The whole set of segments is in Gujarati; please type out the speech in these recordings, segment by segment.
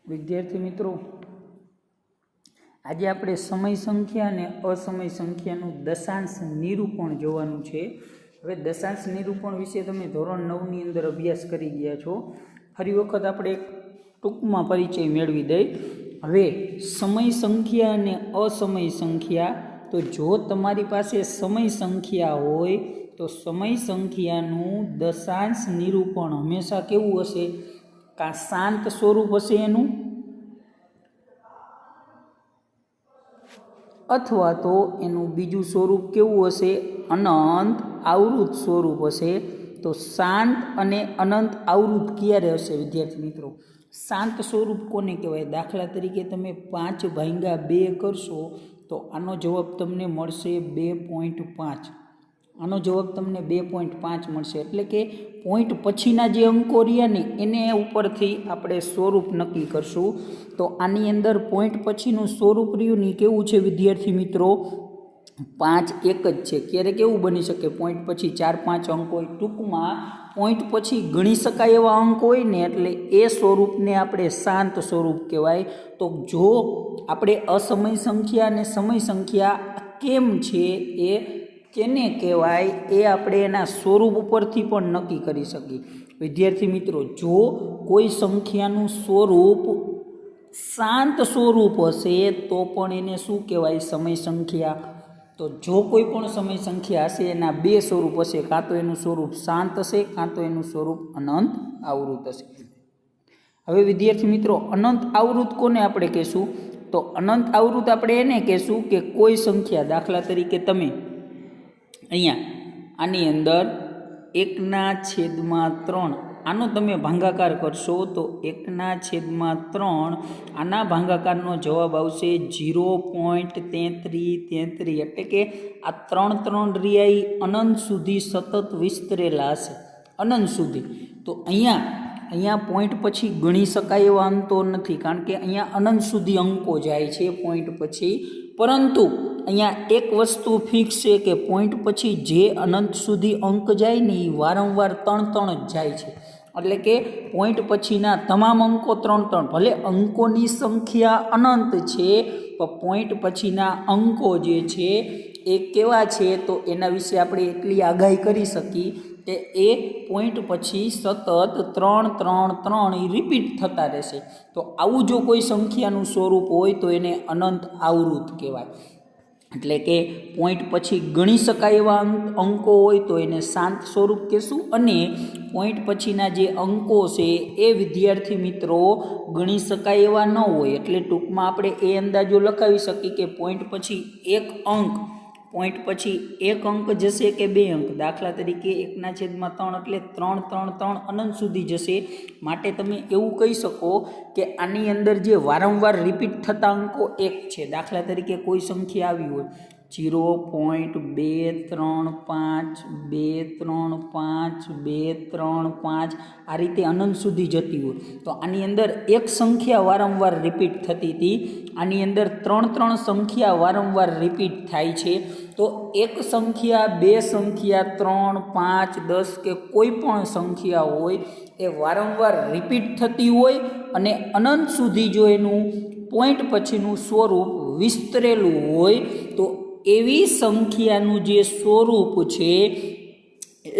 વિદ્યાર્થી મિત્રો, આજે આપણે સમય સંખ્યા અને અસમય સંખ્યાનું દશાંશ નિરૂપણ જોવાનું છે. હવે દશાંશ નિરૂપણ વિશે તમે ધોરણ 9ની અંદર અભ્યાસ કરી ગયા છો. ફરી વખત આપણે એક ટૂંકમાં પરિચય મેળવી દઈ. હવે સમય સંખ્યા અને અસમય સંખ્યા, તો જો તમારી પાસે સમય સંખ્યા હોય તો સમય સંખ્યાનું દશાંશ નિરૂપણ હંમેશા કેવું હશે? કાં શાંત સ્વરૂપ હશે એનું, અથવા તો એનું બીજું સ્વરૂપ કેવું હશે? અનંત આવૃત સ્વરૂપ હશે. તો શાંત અને અનંત આવૃત ક્યારે હશે વિદ્યાર્થી મિત્રો? શાંત સ્વરૂપ કોને કહેવાય? દાખલા તરીકે તમે 5/2 કરશો તો આનો જવાબ તમને મળશે 2.5. આનો જવાબ તમને 2.5 મળશે. એટલે કે પોઈન્ટ પછીના જે અંકો રહ્યા ને એને ઉપરથી આપણે સ્વરૂપ નક્કી કરશું. તો આની અંદર પોઈન્ટ પછીનું સ્વરૂપ રહ્યું ને કેવું છે વિદ્યાર્થી મિત્રો? 5 એક જ છે. ક્યારે કેવું બની શકે? પોઈન્ટ પછી 4-5 અંક હોય. ટૂંકમાં પોઈન્ટ પછી ગણી શકાય એવા અંક હોય ને, એટલે એ સ્વરૂપને આપણે શાંત સ્વરૂપ કહેવાય. તો જો આપણે અસમય સંખ્યા અને સમય સંખ્યા કેમ છે, એ કેને કહેવાય, એ આપણે એના સ્વરૂપ ઉપરથી પણ નક્કી કરી શકીએ. વિદ્યાર્થી મિત્રો, જો કોઈ સંખ્યાનું સ્વરૂપ શાંત સ્વરૂપ હશે તો પણ એને શું કહેવાય? સમય સંખ્યા. તો જો કોઈ પણ સમય સંખ્યા હશે એના બે સ્વરૂપ હશે, કાં તો એનું સ્વરૂપ શાંત હશે, કાં તો એનું સ્વરૂપ અનંત આવૃત હશે. હવે વિદ્યાર્થી મિત્રો, અનંત આવૃત કોને આપણે કહેશું? તો અનંત આવૃત આપણે એને કહેશું કે કોઈ સંખ્યા, દાખલા તરીકે તમે અહીંયા આની અંદર 1/3 આનો તમે ભાગાકાર કરશો તો 1/3 આના ભાગાકારનો જવાબ આવશે 0.3333. એટલે કે આ 3 રહ્યા અનંત સુધી સતત વિસ્તરેલા હશે, અનંત સુધી. તો અહીંયા પોઈન્ટ પછી ગણી શકાય એવા અંતો નથી, કારણ કે અહીંયા અનંત સુધી અંકો જાય છે પોઈન્ટ પછી. પરંતુ અહીંયા એક વસ્તુ ફિક્સ છે કે પોઈન્ટ પછી જે અનંત સુધી અંક જાય ને એ વારંવાર 3 જ જાય છે. એટલે કે પોઈન્ટ પછીના તમામ અંકો 3, ભલે અંકોની સંખ્યા અનંત છે પણ પોઈન્ટ પછીના અંકો જે છે એ કેવા છે, તો એના વિશે આપણે એટલી આગાહી કરી શકીએ કે એ પોઈન્ટ પછી સતત 3 એ રિપીટ થતા રહેશે. તો આવું જો કોઈ સંખ્યાનું સ્વરૂપ હોય તો એને અનંત આવૃત કહેવાય. એટલે કે પોઈન્ટ પછી ગણી શકાય એવા અંકો હોય તો એને શાંત સ્વરૂપ કહેશું, અને પોઈન્ટ પછીના જે અંકો છે એ વિદ્યાર્થી મિત્રો ગણી શકાય એવા ન હોય. એટલે ટૂંકમાં આપણે એ અંદાજો લખાવી શકીએ કે પોઈન્ટ પછી એક અંક, પોઈન્ટ પછી એક અંક જશે કે 2 અંક. દાખલા તરીકે 1/3 એટલે 3 અનંત સુધી જશે. માટે તમે એવું કહી શકો કે આની અંદર જે વારંવાર રિપીટ થતા અંકો 1 છે. દાખલા તરીકે કોઈ સંખ્યા આવી હોય 0.235 235 235, આ રીતે અનંત સુધી જતી હોય તો આની અંદર એક સંખ્યા વારંવાર રિપીટ થતી હતી. આની અંદર 3 સંખ્યા વારંવાર રિપીટ થાય છે. તો એક સંખ્યા, 2 સંખ્યા, 3, 5, 10 કે કોઈ પણ સંખ્યા હોય એ વારંવાર રિપીટ થતી હોય અને અનંત સુધી જો એનું પોઈન્ટ પછીનું સ્વરૂપ વિસ્તરેલું હોય તો એવી સંખ્યાનું જે સ્વરૂપ છે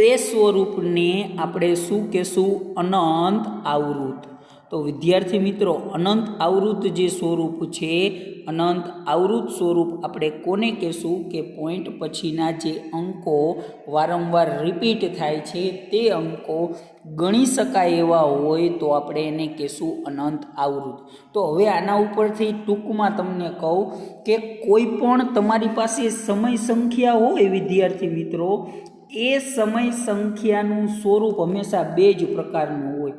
એ સ્વરૂપને આપણે શું કહેશું? અનંત આવૃત. તો વિદ્યાર્થી મિત્રો, અનંત આવૃત જે સ્વરૂપ છે, અનંત આવૃત સ્વરૂપ આપણે કોને કહેશું? કે પોઈન્ટ પછીના જે અંકો વારંવાર રિપીટ થાય છે તે અંકો ગણી શકાય એવા હોય તો આપણે એને કહેશું અનંત આવૃત. તો હવે આના ઉપરથી ટૂંકમાં તમને કહું કે કોઈ પણ તમારી પાસે સમય સંખ્યા હોય વિદ્યાર્થી મિત્રો, એ સમય સંખ્યાનું સ્વરૂપ હંમેશા 2 જ પ્રકારનું હોય.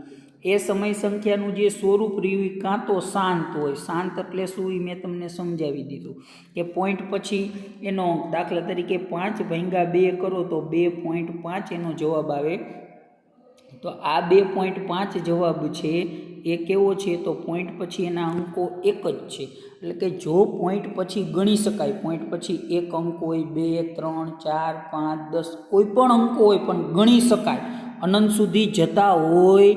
એ સમય સંખ્યાનું જે સ્વરૂપ રહ્યું કાં તો શાંત હોય. શાંત એટલે શું એ મેં તમને સમજાવી દીધું કે પોઈન્ટ પછી એનો, દાખલા તરીકે 5/2 કરો તો 2.5 એનો જવાબ આવે. તો આ 2.5 જવાબ છે એ કેવો છે? તો પોઈન્ટ પછી એના અંકો 1 જ છે. એટલે કે જો પોઈન્ટ પછી ગણી શકાય, પોઈન્ટ પછી એક અંક હોય, 2, 3, 4, 5, 10 કોઈ પણ અંકો હોય પણ ગણી શકાય, અનંત સુધી જતા હોય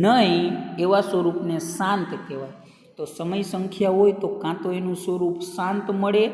નહીં એવા સ્વરૂપને શાંત કહેવાય. તો સમય સંખ્યા હોય તો કાં તો એનું સ્વરૂપ શાંત મળે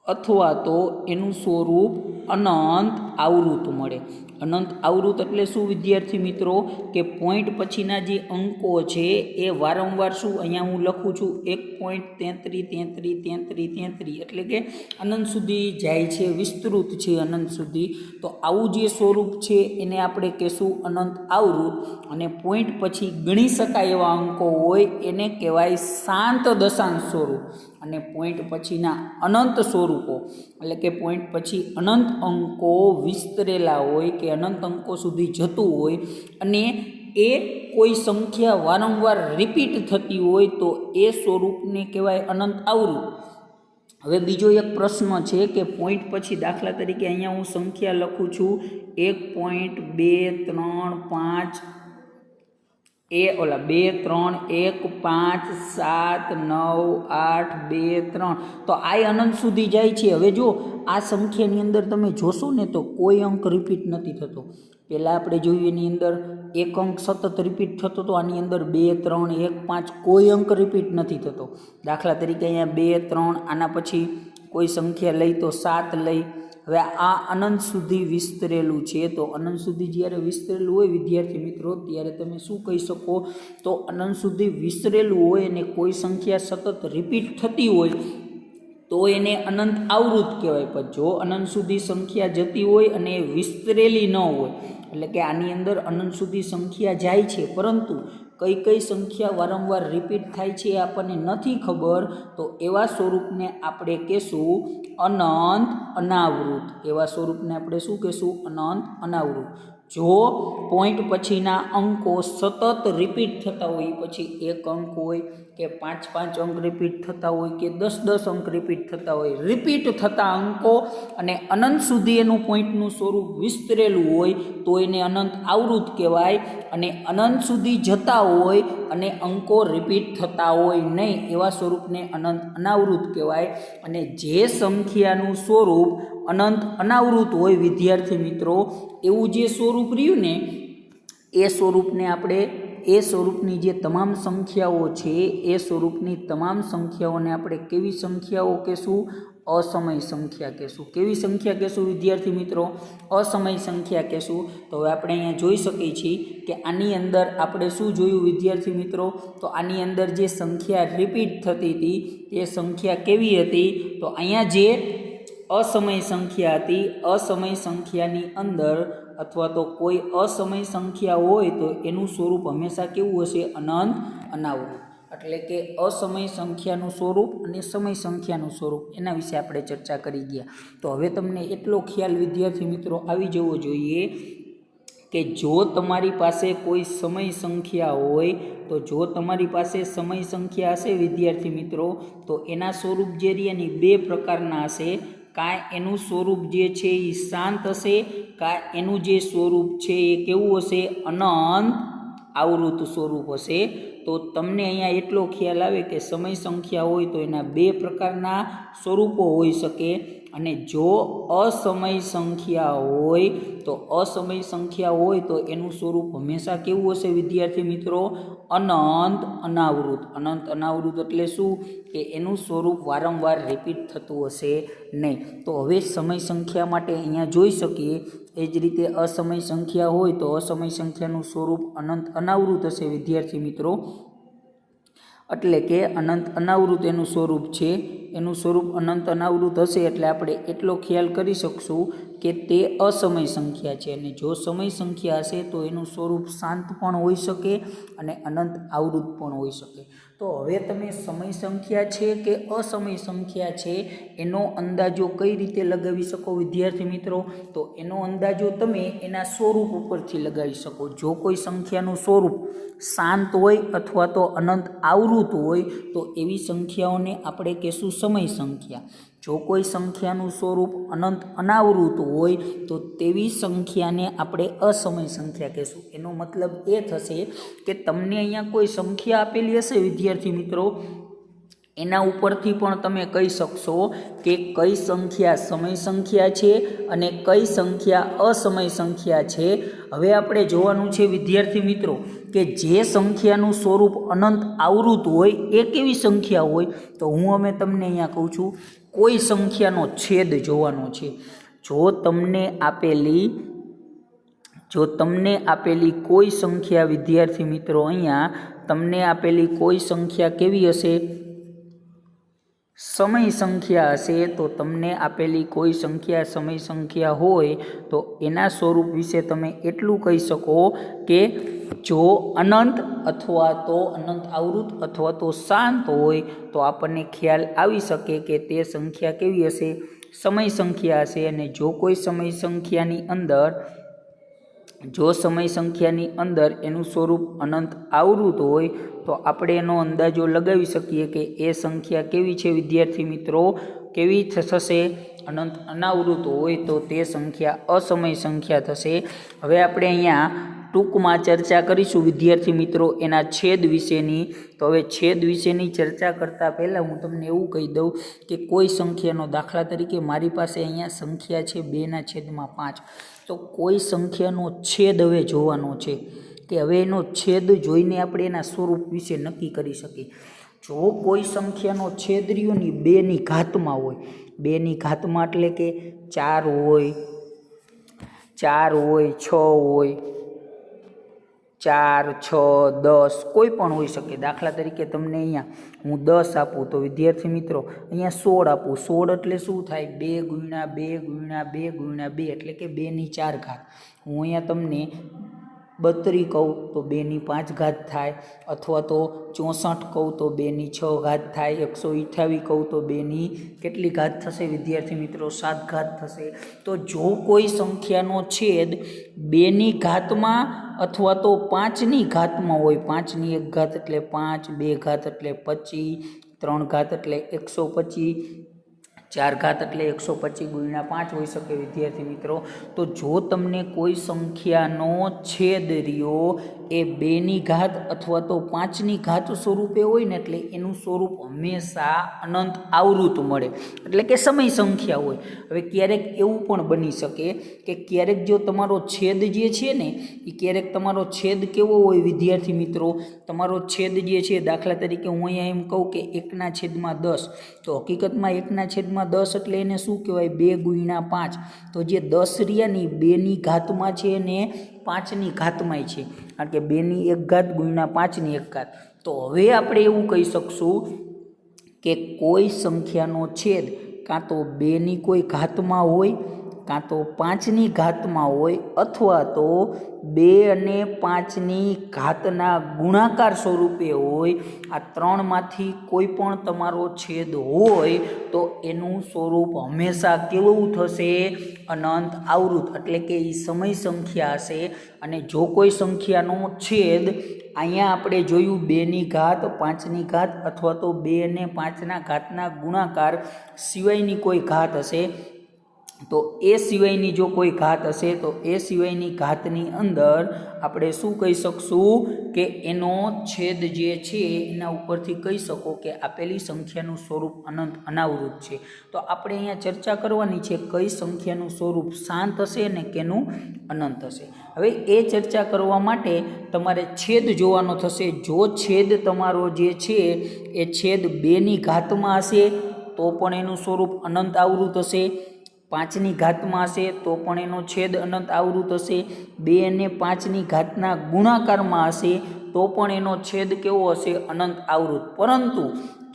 અથવા તો એનું સ્વરૂપ અનંત આવૃત મળે. અનંત આવૃત એટલે શું વિદ્યાર્થી મિત્રો? કે પોઈન્ટ પછીના જે અંકો છે એ વારંવાર શું, અહીંયા હું લખું છું 1.33 એટલે કે અનંત સુધી જાય છે, વિસ્તૃત છે અનંત સુધી. તો આવું જે સ્વરૂપ છે એને આપણે કહેશું અનંત આવૃત. અને પોઈન્ટ પછી ગણી શકાય એવા અંકો હોય એને કહેવાય શાંત દશાંશ સ્વરૂપ. અને પોઈન્ટ પછીના અનંત સ્વરૂપો એટલે કે પોઈન્ટ પછી અનંત અંકો વિસ્તરેલા હોય કે અનંત અંકો સુધી જતું હોય અને એ કોઈ સંખ્યા વારંવાર રિપીટ થતી હોય તો એ સ્વરૂપને કહેવાય અનંત આવૃત. હવે બીજો એક પ્રશ્ન છે કે પોઈન્ટ પછી દાખલા તરીકે અહીંયા હું સંખ્યા લખું છું 1.235 2 3 1 5 7 9 8 2 3. તો આ અનંત સુધી જાય છે. હવે જો આ સંખ્યાની અંદર તમે જોશો ને તો કોઈ અંક રિપીટ નથી થતો. પહેલાં આપણે જોયું એની અંદર એક અંક સતત રિપીટ થતો હતો, આની અંદર 2 3 1 5 કોઈ અંક રિપીટ નથી થતો. દાખલા તરીકે અહીંયા 2 3, આના પછી કોઈ સંખ્યા લઈ તો 7 લઈ. હવે આ અનંત સુધી વિસ્તરેલું છે. તો અનંત સુધી જ્યારે વિસ્તરેલું હોય વિદ્યાર્થી મિત્રો ત્યારે તમે શું કહી શકો? તો અનંત સુધી વિસ્તરેલું હોય અને કોઈ સંખ્યા સતત રિપીટ થતી હોય તો એને અનંત આવૃત કહેવાય. પણ જો અનંત સુધી સંખ્યા જતી હોય અને વિસ્તરેલી ન હોય, એટલે કે આની અંદર અનંત સુધી સંખ્યા જાય છે પરંતુ કઈ કઈ સંખ્યા વારંવાર રિપીટ થાય છે એ આપણને નથી ખબર, તો એવા સ્વરૂપને આપણે કહેશું અનંત અનાવૃત. એવા સ્વરૂપને આપણે શું કહેશું? અનંત અનાવૃત. જો પોઈન્ટ પછીના અંકો સતત રિપીટ થતા હોય, પછી એક અંક હોય કે 5 અંક રિપીટ થતા હોય કે 10 અંક રિપીટ થતા હોય, રિપીટ થતા અંકો અને અનંત સુધી એનું પોઈન્ટનું સ્વરૂપ વિસ્તરેલું હોય તો એને અનંત આવૃત કહેવાય. અને અનંત સુધી જતા હોય અને અંકો રિપીટ થતા હોય નહીં એવા સ્વરૂપને અનંત અનાવૃત કહેવાય. અને જે સંખ્યાનું સ્વરૂપ અનંત અનાવૃત હોય વિદ્યાર્થી મિત્રો, એવું જે સ્વરૂપ રહ્યું ને એ સ્વરૂપને આપણે એ સ્વરૂપની જે તમામ સંખ્યાઓ છે એ સ્વરૂપની તમામ સંખ્યાઓને આપણે કેવી સંખ્યાઓ કહેશું? અસમય સંખ્યા કહેશું. કેવી સંખ્યા કહેશું વિદ્યાર્થી મિત્રો? અસમય સંખ્યા કહેશું. તો હવે આપણે અહીંયા જોઈ શકીએ છીએ કે આની અંદર આપણે શું જોયું વિદ્યાર્થી મિત્રો? તો આની અંદર જે સંખ્યા રિપીટ થતી હતી એ સંખ્યા કેવી હતી? તો અહીંયા જે અસમય સંખ્યા હતી, અસમય સંખ્યાની અંદર અથવા તો કોઈ અસમય સંખ્યા હોય તો એનું સ્વરૂપ હંમેશા કેવું હશે? અનંત અનાવૃત. એટલે કે અસમય સંખ્યાનું સ્વરૂપ અને સમય સંખ્યાનું સ્વરૂપ એના વિશે આપણે ચર્ચા કરી ગયા. તો હવે તમને એટલો ખ્યાલ વિદ્યાર્થી મિત્રો આવી જવો જોઈએ કે જો તમારી પાસે કોઈ સમય સંખ્યા હોય તો જો તમારી પાસે સમય સંખ્યા હશે વિદ્યાર્થી મિત્રો તો એના સ્વરૂપ જે એની બે પ્રકારના હશે. કાં એનું સ્વરૂપ જે છે એ શાંત હશે, કાં એનું જે સ્વરૂપ છે એ કેવું હશે? અનંત આવૃત સ્વરૂપ હશે. તો તમને અહીંયા એટલો ખ્યાલ આવે કે સમય સંખ્યા હોય તો એના બે પ્રકારના સ્વરૂપો હોઈ શકે. અને જો અસમય સંખ્યા હોય તો અસમય સંખ્યા હોય તો એનું સ્વરૂપ હંમેશા કેવું હશે વિદ્યાર્થી મિત્રો? અનંત અનાવૃત. અનંત અનાવૃત એટલે શું? કે એનું સ્વરૂપ વારંવાર રિપીટ થતું હશે નહીં. તો હવે સમય સંખ્યા માટે અહીંયા જોઈ શકીએ એ જ રીતે અસમય સંખ્યા હોય તો અસમય સંખ્યાનું સ્વરૂપ અનંત અનાવૃત હશે વિદ્યાર્થી મિત્રો. એટલે કે અનંત અનાવૃત એનું સ્વરૂપ છે, એનું સ્વરૂપ અનંત અનાવૃત હશે એટલે આપણે એટલો ખ્યાલ કરી શકશું કે તે અસમય સંખ્યા છે. અને જો સમય સંખ્યા હશે તો એનું સ્વરૂપ શાંત પણ હોઈ શકે અને અનંત આવૃત પણ હોઈ શકે. તો હવે તમે સમય સંખ્યા છે કે અસમય સંખ્યા છે એનો અંદાજો કઈ રીતે લગાવી શકો વિદ્યાર્થી મિત્રો? તો એનો અંદાજો તમે એના સ્વરૂપ ઉપરથી લગાવી શકો. જો કોઈ સંખ્યાનું સ્વરૂપ શાંત હોય અથવા તો અનંત આવૃત હોય તો એવી સંખ્યાઓને આપણે કહેશું સમય સંખ્યા. જો કોઈ સંખ્યાનું સ્વરૂપ અનંત અનાવૃત હોય તો તેવી સંખ્યાને આપણે અસમય સંખ્યા કહેશું. એનો મતલબ એ થશે કે તમને અહીંયા કોઈ સંખ્યા આપેલી હશે વિદ્યાર્થી મિત્રો, એના ઉપરથી પણ તમે કહી શકશો કે કઈ સંખ્યા સમય સંખ્યા છે અને કઈ સંખ્યા અસમય સંખ્યા છે. હવે આપણે જોવાનું છે વિદ્યાર્થી મિત્રો કે જે સંખ્યાનું સ્વરૂપ અનંત આવૃત હોય એ કેવી સંખ્યા હોય. તો હું તમને અહીંયા કહું છું, કોઈ સંખ્યાનો છેદ જોવાનો છે. જો તમને આપેલી કોઈ સંખ્યા વિદ્યાર્થી મિત્રો, અહીંયા તમને આપેલી કોઈ સંખ્યા કેવી હશે? સમય સંખ્યા હશે. તો તમને આપેલી કોઈ સંખ્યા સમય સંખ્યા હોય તો એના સ્વરૂપ વિશે તમે એટલું કહી શકો કે જો અનંત અથવા તો અનંત આવૃત અથવા તો શાંત હોય તો આપણને ખ્યાલ આવી શકે કે તે સંખ્યા કેવી હશે? સમય સંખ્યા હશે. અને જો કોઈ સમય સંખ્યાની અંદર એનું સ્વરૂપ અનંત આવૃત હોય તો આપણે એનો અંદાજો લગાવી શકીએ કે એ સંખ્યા કેવી છે વિદ્યાર્થી મિત્રો? કેવી થશે? અનંત અનાવૃત હોય તો તે સંખ્યા અસમય સંખ્યા થશે. હવે આપણે અહીંયા ટૂંકમાં ચર્ચા કરીશું વિદ્યાર્થી મિત્રો એના છેદ વિશેની. તો હવે છેદ વિશેની ચર્ચા કરતાં પહેલાં હું તમને એવું કહી દઉં કે કોઈ સંખ્યાનો, દાખલા તરીકે મારી પાસે અહીંયા સંખ્યા છે 2/5. તો કોઈ સંખ્યાનો છેદ હવે જોવાનો છે કે હવે એનો છેદ જોઈને આપણે એના સ્વરૂપ વિશે નક્કી કરી શકીએ. જો કોઈ સંખ્યાનો છેદ રહ્યો ને 2ની ઘાતમાં હોય, 2ની ઘાતમાં એટલે કે 4 હોય, 6 હોય, 4, 6, 10 કોઈ પણ હોઈ શકે. દાખલા તરીકે તમને અહીંયા હું 10 આપું તો વિદ્યાર્થી મિત્રો અહીંયા 16 આપું. 16 એટલે શું થાય? 2 × 2 × 2 × 2 એટલે કે 2/4 ઘાત. હું અહીંયા તમને 32 કહું તો 2/5 થાય, અથવા તો 64 કહું તો 2/6 ઘાત થાય, 128 કહું તો 2ની કેટલી ઘાત થશે વિદ્યાર્થી મિત્રો? 7 ઘાત થશે. તો જો કોઈ સંખ્યાનો છેદ 2ની ઘાતમાં અથવા તો 5ની ઘાતમાં હોય, 5ની 1 ઘાત એટલે 5, 2 ઘાત એટલે 25, 3 ઘાત એટલે 125, 4 ઘાત એટલે 125 × 5 હોઈ શકે વિદ્યાર્થી મિત્રો. તો જો તમને કોઈ સંખ્યાનો છેદ રહ્યો એ 2ની ઘાત અથવા તો 5ની ઘાત સ્વરૂપે હોય ને એટલે એનું સ્વરૂપ હંમેશા અનંત આવૃત મળે, એટલે કે સમય સંખ્યા હોય. હવે ક્યારેક એવું પણ બની શકે કે ક્યારેક જો તમારો છેદ જે છે ને એ ક્યારેક તમારો છેદ કેવો હોય વિદ્યાર્થી મિત્રો? તમારો છેદ જે છે, દાખલા તરીકે હું અહીંયા એમ કહું કે 1/10, તો હકીકતમાં 1/10 એટલે એને શું કહેવાય? 2 × 5. તો જે 10 રહ્યા ને 2ની ઘાતમાં છે ને 5ની ઘાતમાંય છે, કારણ કે 2ની 1 ઘાત × 5ની 1 ઘાત. તો હવે આપણે એવું કહી શકશું કે કોઈ સંખ્યાનો છેદ કાં તો 2ની કોઈ ઘાતમાં હોય, કાં તો 5ની ઘાતમાં હોય, અથવા તો 2 અને 5ની ઘાતના ગુણાકાર સ્વરૂપે હોય. આ ત્રણમાંથી કોઈ પણ તમારો છેદ હોય તો એનું સ્વરૂપ હંમેશા કેવું થશે? અનંત આવૃત, એટલે કે એ સમય સંખ્યા હશે. અને જો કોઈ સંખ્યાનો છેદ અહીંયા આપણે જોયું 2ની ઘાત, 5ની ઘાત અથવા તો 2 અને 5ના ઘાતના ગુણાકાર સિવાયની કોઈ ઘાત હશે, તો એ સિવાયની જો કોઈ ઘાત હશે તો એ સિવાયની ઘાતની અંદર આપણે શું કહી શકશું કે એનો છેદ જે છે એના ઉપરથી કહી શકો કે આપેલી સંખ્યાનું સ્વરૂપ અનંત અનાવૃત છે. તો આપણે અહીંયા ચર્ચા કરવાની છે કઈ સંખ્યાનું સ્વરૂપ શાંત હશે ને કેનું અનંત હશે. હવે એ ચર્ચા કરવા માટે તમારે છેદ જોવાનો થશે. જો છેદ તમારો જે છે એ છેદ 2ની ઘાતમાં હશે તો પણ એનું સ્વરૂપ અનંત આવૃત હશે. 5ની ઘાતમાં હશે તો પણ એનો છેદ અનંત આવૃત હશે. 2 અને 5ની ઘાતના ગુણાકારમાં હશે તો પણ એનો છેદ કેવો હશે? અનંત આવૃત. પરંતુ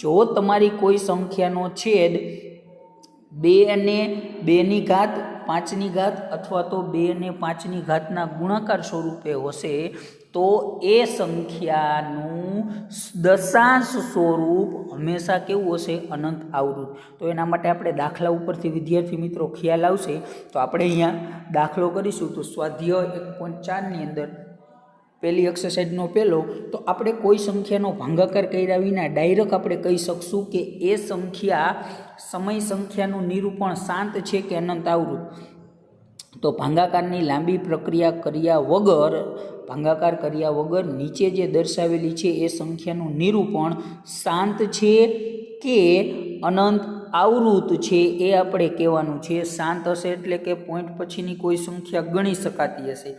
જો તમારી કોઈ સંખ્યાનો છેદ 2 અને 2ની ઘાત, 5ની ઘાત અથવા તો 2 અને 5ની ઘાતના ગુણાકાર સ્વરૂપે હશે તો એ સંખ્યાનું દશાંશ સ્વરૂપ હંમેશા કેવું હશે? અનંત આવૃત. તો એના માટે આપણે દાખલા ઉપરથી વિદ્યાર્થી મિત્રો ખ્યાલ આવશે. તો આપણે અહીંયા દાખલો કરીશું. તો સ્વાધ્યાય 1.4ની અંદર પહેલી એક્સરસાઇઝનો પહેલો, તો આપણે કોઈ સંખ્યાનો ભાગાકાર કર્યા વિના ડાયરેક્ટ આપણે કહી શકશું કે એ સંખ્યા સમય સંખ્યાનું નિરૂપણ શાંત છે કે અનંત આવૃત. તો ભાગાકારની લાંબી પ્રક્રિયા ભાગાકાર કર્યા વગર નીચે જે દર્શાવેલી છે એ સંખ્યાનું નિરૂપણ શાંત છે કે અનંત આવૃત છે એ આપણે કહેવાનું છે. શાંત હશે એટલે કે પોઈન્ટ પછીની કોઈ સંખ્યા ગણી શકાતી હશે.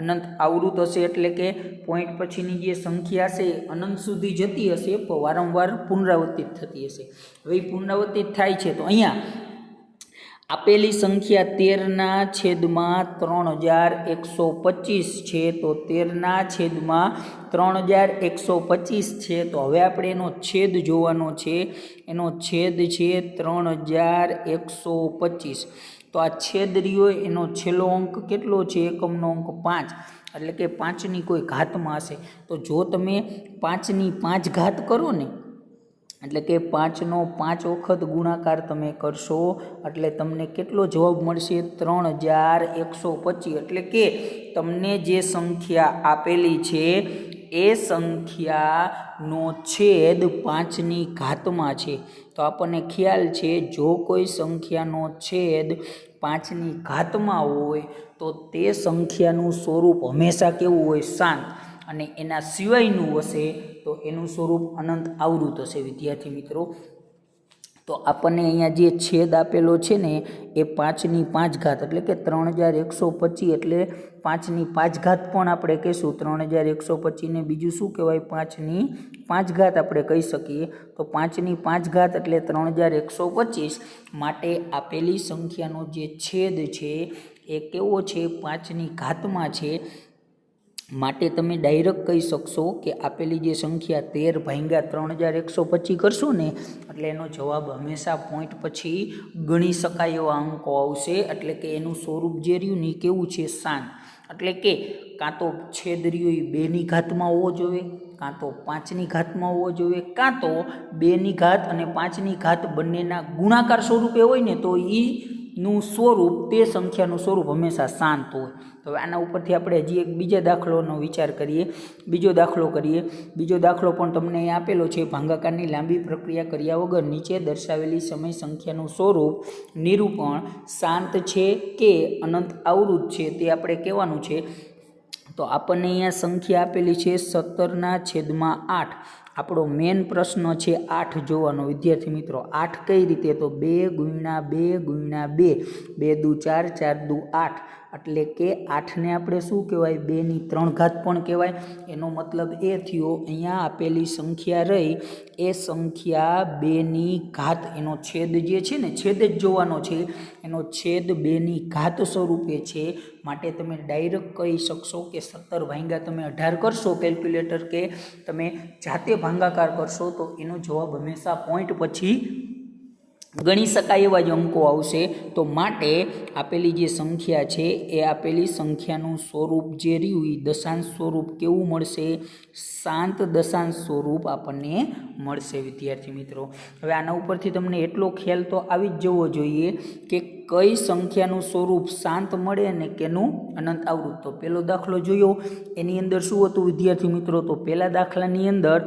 અનંત આવૃત હશે એટલે કે પોઈન્ટ પછીની જે સંખ્યા હશે અનંત સુધી જતી હશે પણ વારંવાર પુનરાવર્તિત થતી હશે. હવે પુનરાવર્તિત થાય છે તો અહીંયા આપેલી સંખ્યા 13/3125 છે. તો 13/3125 છે. તો હવે આપણે એનો છેદ જોવાનો છે. એનો છેદ છે 3125. તો આ છેદ રહ્યો એનો છેલ્લો અંક કેટલો છે? એકમનો અંક 5, એટલે કે 5ની કોઈ ઘાતમાં હશે. તો જો તમે 5ની 5 ઘાત કરો ને, એટલે કે 5નો 5 વખત ગુણાકાર તમે કરશો એટલે તમને કેટલો જવાબ મળશે? 3125. એટલે કે તમને જે સંખ્યા આપેલી છે એ સંખ્યાનો છેદ 5ની ઘાતમાં છે. તો આપણને ખ્યાલ છે જો કોઈ સંખ્યાનો છેદ 5ની ઘાતમાં હોય તો તે સંખ્યાનું સ્વરૂપ હંમેશા કેવું હોય? શાંત. અને એના સિવાયનું હશે તો એનું સ્વરૂપ અનંત આવૃત હશે. વિદ્યાર્થી મિત્રો, તો આપણને અહીંયા જે છેદ આપેલો છે ને એ 5ની 5 ઘાત, એટલે કે 3125, એટલે 5ની 5 ઘાત પણ આપણે કહીશું. 3125 ને બીજું શું કહેવાય? 5ની 5 ઘાત આપણે કહી શકીએ. તો 5ની 5 ઘાત એટલે 3125. માટે આપેલી સંખ્યાનો જે છેદ છે એ કેવો છે? 5ની ઘાતમાં છે. માટે તમે ડાયરેક્ટ કહી શકશો કે આપેલી જે સંખ્યા 13/3125 કરશો ને એટલે એનો જવાબ હંમેશા પોઈન્ટ પછી ગણી શકાય એવા અંકો આવશે. એટલે કે એનું સ્વરૂપ જે રહ્યું ને કેવું છે? શાંત. એટલે કે કાં તો છેદ રહ્યો એ 2ની ઘાતમાં હોવો જોઈએ, કાં તો 5ની ઘાતમાં હોવો જોઈએ, કાં તો 2ની ઘાત અને 5ની ઘાત બંનેના ગુણાકાર સ્વરૂપે હોય ને તો નું સ્વરૂપ, તે સંખ્યાનું સ્વરૂપ હંમેશા શાંત હોય. તો આના ઉપરથી આપણે હજી એક બીજા દાખલોનો વિચાર કરીએ, બીજો દાખલો કરીએ. બીજો દાખલો પણ તમને અહીં આપેલો છે. ભાગાકારની લાંબી પ્રક્રિયા કર્યા વગર નીચે દર્શાવેલી સમય સંખ્યાનું સ્વરૂપ નિરૂપણ શાંત છે કે અનંત આવૃત છે તે આપણે કહેવાનું છે. તો આપણને અહીંયા સંખ્યા આપેલી છે 17/8. આપણો મેન પ્રશ્ન છે 8 જોવાનો. વિદ્યાર્થી મિત્રો, 8 કઈ રીતે? તો 2 × 2 × 2, 2 દુ 4, 4 દુ 8. એટલે કે 8ને આપણે શું કહેવાય? 2ની 3 ઘાત પણ કહેવાય. એનો મતલબ એ થયો અહીંયા આપેલી સંખ્યા રહી એ સંખ્યા 2ની ઘાત, એનો છેદ જે છે ને, છેદ જ જોવાનો છે, એનો છેદ 2ની ઘાત સ્વરૂપે છે. માટે તમે ડાયરેક્ટ કહી શકશો કે 17 ભાગ્યા તમે 18 કરશો કેલ્ક્યુલેટર, કે તમે જાતે ભાગાકાર કરશો તો એનો જવાબ હંમેશા પોઈન્ટ પછી ગણી શકાય એવા જ અંકો આવશે. તો માટે આપેલી જે સંખ્યા છે એ આપેલી સંખ્યાનું સ્વરૂપ જે રહ્યું એ દશાંશ સ્વરૂપ કેવું મળશે? શાંત દશાંશ સ્વરૂપ આપણને મળશે. વિદ્યાર્થી મિત્રો, હવે આના ઉપરથી તમને એટલો ખ્યાલ તો આવી જ જવો જોઈએ કે કઈ સંખ્યાનું સ્વરૂપ શાંત મળે અને કેનું અનંત આવૃત. તો પહેલો દાખલો જોયો, એની અંદર શું હતું વિદ્યાર્થી મિત્રો? તો પહેલા દાખલાની અંદર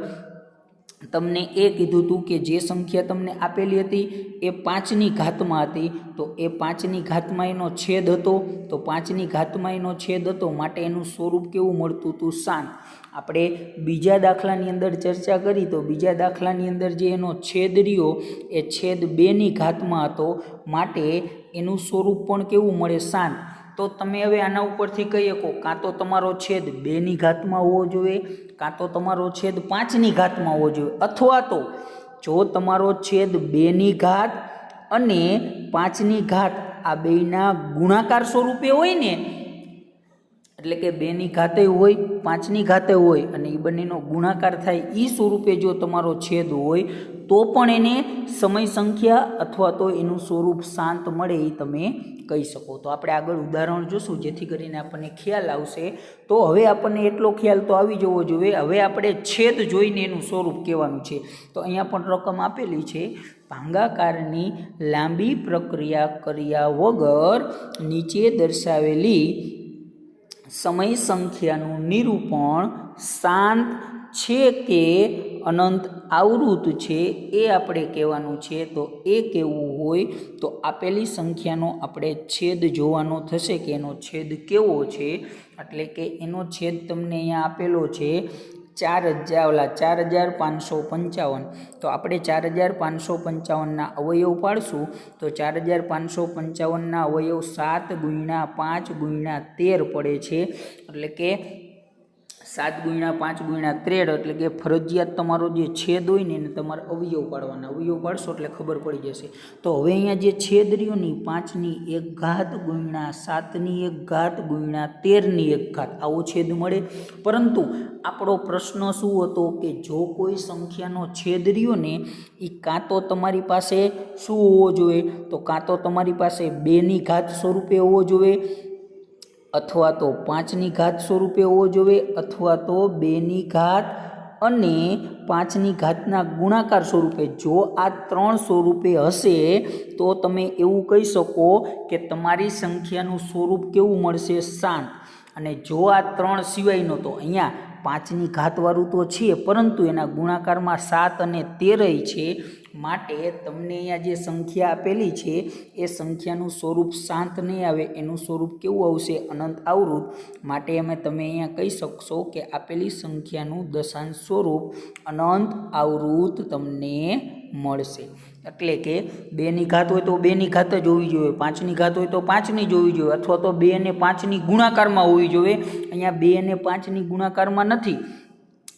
તમને એ કીધું હતું કે જે સંખ્યા તમને આપેલી હતી એ 5ની ઘાતમાં હતી. તો એ 5ની ઘાતમાં એનો છેદ હતો. તો 5ની ઘાતમાં એનો છેદ હતો માટે એનું સ્વરૂપ કેવું મળતું હતું? શાંત. આપણે બીજા દાખલાની અંદર ચર્ચા કરી તો બીજા દાખલાની અંદર જે એનો છેદ રહ્યો એ છેદ 2ની ઘાતમાં હતો. માટે એનું સ્વરૂપ પણ કેવું મળે? શાંત. તો તમે હવે આના ઉપરથી કહી શકો કાં તો તમારો છેદ 2ની ઘાતમાં હોવો જોઈએ, કાં તો તમારો છેદ 5ની ઘાતમાં હોવો જોઈએ, અથવા તો જો તમારો છેદ 2ની ઘાત અને 5ની ઘાત આ બેયના ગુણાકાર સ્વરૂપે હોય ને, એટલે કે 2ની ઘાતે હોય, 5ની ઘાતે હોય અને એ બંનેનો ગુણાકાર થાય એ સ્વરૂપે જો તમારો છેદ હોય તો પણ એને સમય સંખ્યા અથવા તો એનું સ્વરૂપ શાંત મળે એ તમે કહી શકો. તો આપણે આગળ ઉદાહરણ જોશું જેથી કરીને આપણને ખ્યાલ આવશે. તો હવે આપણને એટલો ખ્યાલ તો આવી જવો જોઈએ. હવે આપણે છેદ જોઈને એનું સ્વરૂપ કહેવાનું છે. તો અહીંયા પણ રકમ આપેલી છે. ભાગાકારની લાંબી પ્રક્રિયા કર્યા વગર નીચે દર્શાવેલી સમય સંખ્યાનું નિરૂપણ શાંત છે કે અનંત આવૃત છે એ આપણે કહેવાનું છે. તો એ કેવું હોય? તો આપેલી સંખ્યાનો આપણે છેદ જોવાનો થશે કે એનો છેદ કેવો છે. એટલે કે એનો છેદ તમને અહીંયા આપેલો છે 4,555 તો આપણે 4,555ના અવયવ પાડશું તો 4,555ના અવયવ 7 ગુણ્યા 5 ગુણ્યા 13 પડે છે એટલે કે 7 ગુણ્યા 5 ગુણ્યા 13 એટલે કે ફરજિયાત તમારો જે છેદ હોય ને એને તમારે અવયવ પાડવાના અવયવ પાડશો એટલે ખબર પડી જશે તો હવે અહીંયા જે છેદ રહ્યો ને 5ની 1 ઘાત ગુણ્યા 7ની 1 ઘાત ગુણ્યા 13ની 1 ઘાત આવો છેદ મળે પરંતુ આપણો પ્રશ્ન શું હતો કે જો કોઈ સંખ્યાનો છેદ રહ્યો ને એ કાં તો તમારી પાસે શું હોવો જોઈએ તો કાં તો તમારી પાસે 2ની ઘાત સ્વરૂપે હોવો જોઈએ અથવા તો 5ની ઘાત સ્વરૂપે હોવો જોઈએ અથવા તો 2ની ઘાત અને 5ની ઘાતના ગુણાકાર સ્વરૂપે જો આ 3 સ્વરૂપે હશે તો તમે એવું કહી શકો કે તમારી સંખ્યાનું સ્વરૂપ કેવું મળશે શાંત અને જો આ 3 સિવાયનો તો અહીંયા 5ની ઘાતવાળું તો છે પરંતુ એના ગુણાકારમાં 7 અને 13 છે માટે તમને અહીંયા જે સંખ્યા આપેલી છે એ સંખ્યાનું સ્વરૂપ શાંત નહીં આવે એનું સ્વરૂપ કેવું આવશે અનંત આવૃત માટે તમે અહીંયા કહી શકશો કે આપેલી સંખ્યાનું દશાંશ સ્વરૂપ અનંત આવૃત તમને મળશે એટલે કે 2ની ઘાત હોય તો 2ની ઘાત જ હોવી જોઈએ 5ની ઘાત હોય તો 5ની જ હોવી જોઈએ અથવા તો 2 અને 5ની ગુણાકારમાં હોવી જોઈએ અહીંયા 2 અને 5ની ગુણાકારમાં નથી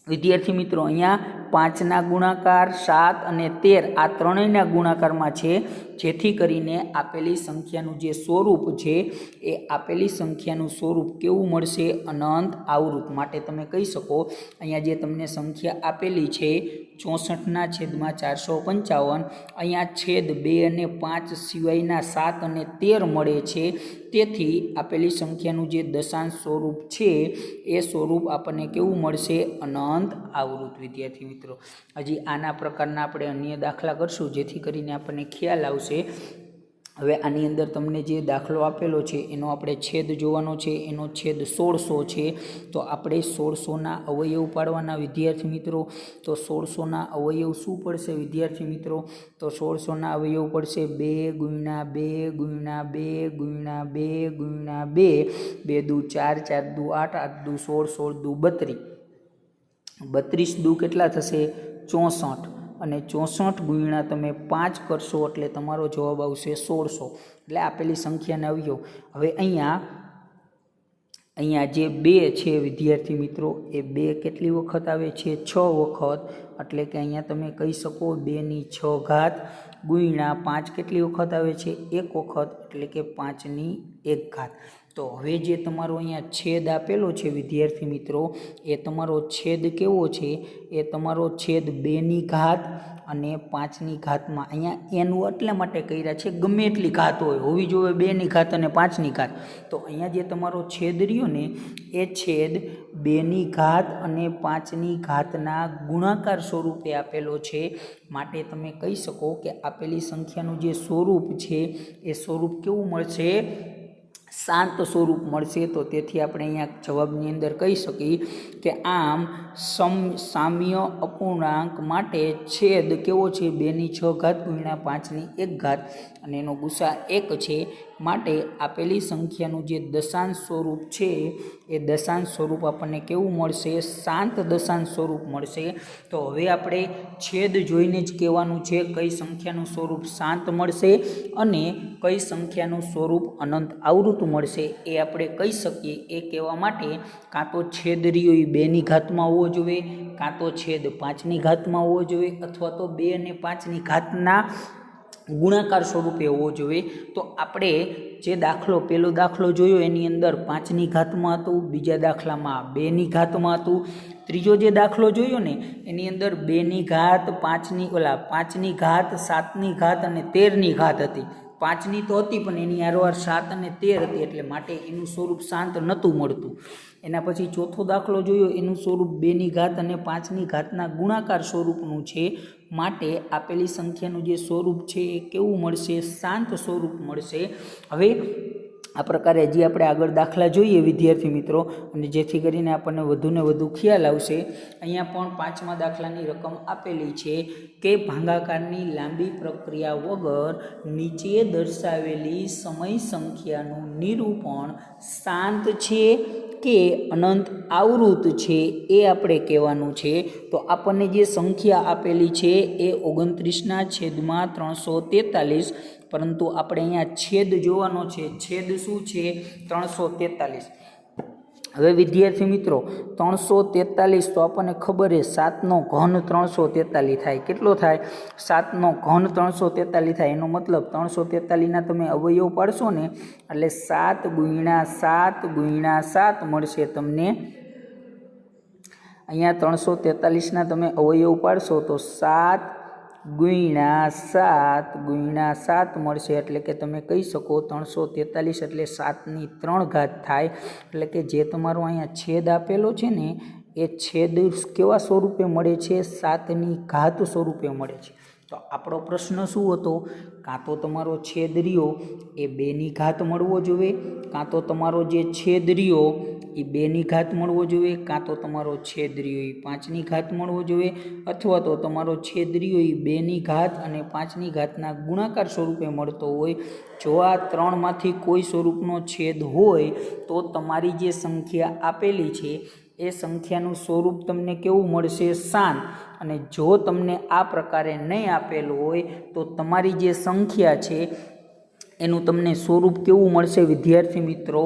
વિદ્યાર્થી મિત્રો અહીંયા 5ના ગુણાકાર 7 અને 13 આ ત્રણેયના ગુણાકારમાં છે જેથી કરીને આપેલી સંખ્યાનું જે સ્વરૂપ છે એ આપેલી સંખ્યાનું સ્વરૂપ કેવું મળશે અનંત આવૃત માટે તમે કહી શકો અહીંયા જે તમને સંખ્યા આપેલી છે 64/455 અહીંયા છેદ 2 અને 5 સિવાયના 7 અને 13 મળે છે તેથી આપેલી સંખ્યાનું જે દશાંશ સ્વરૂપ છે એ સ્વરૂપ આપણને કેવું મળશે અનંત આવૃત વિદ્યાર્થી મિત્રો હજી આના પ્રકારના આપણે અન્ય દાખલા કરશું જેથી કરીને આપણને ખ્યાલ આવશે હવે આની અંદર તમને જે દાખલો આપેલો છે એનો આપણે છેદ જોવાનો છે એનો છેદ 1600 છે તો આપણે 1600ના અવયવ પાડવાના વિદ્યાર્થી મિત્રો તો 1600ના અવયવ શું પડશે વિદ્યાર્થી મિત્રો તો 1600ના અવયવ પડશે 2 ગુણ્યા 2 ગુણ્યા 2 ગુણ્યા 2 ગુણ્યા 2 2 દુ 4 4 દુ 8 8 દુ 16 16 દુ 32 32 દુ કેટલા થશે 64 અને 64 ગુણ્યા તમે 5 કરશો એટલે તમારો જવાબ આવશે 1600 એટલે આપેલી સંખ્યાને અવયવ હવે અહીંયા જે 2 છે વિદ્યાર્થી મિત્રો એ 2 કેટલી વખત આવે છે 6 વખત એટલે કે અહીંયા તમે કહી શકો 2ની 6 ઘાત ગુણ્યા 5 કેટલી વખત આવે છે 1 વખત એટલે કે 5ની 1 ઘાત તો હવે જે તમારો અહીંયા છેદ આપેલો છે વિદ્યાર્થી મિત્રો એ તમારો છેદ કેવો છે એ તમારો છેદ 2ની ઘાત અને 5ની ઘાતમાં અહીંયા એનું એટલા માટે કર્યા છે ગમે એટલી ઘાત હોય હોવી જોઈએ 2ની ઘાત અને 5ની ઘાત તો અહીંયા જે તમારો છેદ રહ્યો ને એ છેદ 2ની ઘાત અને 5ની ઘાતના ગુણાકાર સ્વરૂપે આપેલો છે માટે તમે કહી શકો કે આપેલી સંખ્યાનું જે સ્વરૂપ છે એ સ્વરૂપ કેવું મળશે શાંત સ્વરૂપ મળશે તો તેથી આપણે અહીંયા જવાબની અંદર કહી શકીએ કે આમ સામ્ય અપૂર્ણાંક માટે છેદ કેવો છે 2ની 6 ઘાત ગુણ્યા 5ની 1 ઘાત અને એનો ગુસા 1 છે માટે આપેલી સંખ્યાનું જે દશાંશ સ્વરૂપ છે એ દશાંશ સ્વરૂપ આપણને કેવું મળશે શાંત દશાંશ સ્વરૂપ મળશે તો હવે આપણે છેદ જોઈને જ કહેવાનું છે કઈ સંખ્યાનું સ્વરૂપ શાંત મળશે અને કઈ સંખ્યાનું સ્વરૂપ અનંત આવૃત મળશે એ આપણે કહી શકીએ એ કહેવા માટે કાં તો છેદ રહ્યો એ 2ની ઘાતમાં હોવો જોઈએ કાં તો છેદ 5ની ઘાતમાં હોવો જોઈએ અથવા તો 2 અને 5ની ઘાતના ગુણાકાર સ્વરૂપે હોવો જોઈએ તો આપણે જે પહેલો દાખલો જોયો એની અંદર 5ની ઘાતમાં હતું બીજા દાખલામાં 2ની ઘાતમાં હતું ત્રીજો જે દાખલો જોયો ને એની અંદર 2ની ઘાત 5ની ઘાત 7ની ઘાત અને 13ની ઘાત હતી 5ની તો હતી પણ એની આરવાર 7 અને 13 હતી એટલે માટે એનું સ્વરૂપ શાંત નહોતું મળતું એના પછી ચોથો દાખલો જોયો એનું સ્વરૂપ 2ની ઘાત અને 5ની ઘાતના ગુણાકાર સ્વરૂપનું છે માટે આપેલી સંખ્યાનું જે સ્વરૂપ છે એ કેવું મળશે શાંત સ્વરૂપ મળશે હવે આ પ્રકારે હજી આપણે આગળ દાખલા જોઈએ વિદ્યાર્થી મિત્રો અને જેથી કરીને આપણને વધુને વધુ ખ્યાલ આવશે અહીંયા પણ 5મા દાખલાની રકમ આપેલી છે કે ભાગાકારની લાંબી પ્રક્રિયા વગર નીચે દર્શાવેલી સમય સંખ્યાનું નિરૂપણ શાંત છે કે અનંત આવૃત છે એ આપણે કહેવાનું છે. તો આપણને જે સંખ્યા આપેલી છે એ 29/343, પરંતુ આપણે અહીંયા છેદ જોવાનો છે. છેદ શું છે? 343. હવે વિદ્યાર્થી મિત્રો 343 તો આપણને ખબર છે 7 નો ઘન 343 થાય. કેટલો થાય? 7 નો ઘન 343 થાય. એનો મતલબ 343 ના તમે અવયવ પાડશો ને એટલે 7 × 7 × 7 મળશે તમને. અહીંયા 343 ના તમે અવયવ પાડશો તો 7 × 7 × 7 મળશે. એટલે કે તમે કહી શકો 343 એટલે 7ની 3 ઘાત થાય. એટલે કે જે તમારો અહીંયા છેદ આપેલો છે ને એ છેદ કેવા સ્વરૂપે મળે છે? 7ની ઘાત સ્વરૂપે મળે છે. તો આપણો પ્રશ્ન શું હતો? કાં તો તમારો છેદ રહ્યો એ 2ની ઘાત મળવો જોઈએ, કાં તો તમારો જે છેદ રહ્યો એ 2ની ઘાત મળવો જોઈએ, કાં તો તમારો છેદ રહ્યો એ 5ની ઘાત મળવો જોઈએ, અથવા તો તમારો છેદ રહ્યો એ 2ની ઘાત અને 5ની ઘાતના ગુણાકાર સ્વરૂપે મળતો હોય. જો આ 3માંથી કોઈ સ્વરૂપનો છેદ હોય તો તમારી જે સંખ્યા આપેલી છે એ સંખ્યાનું સ્વરૂપ તમને કેવું મળશે? શાંત. અને જો તમને આ પ્રકારે નહીં આપેલું હોય તો તમારી જે સંખ્યા છે એનું તમને સ્વરૂપ કેવું મળશે વિદ્યાર્થી મિત્રો?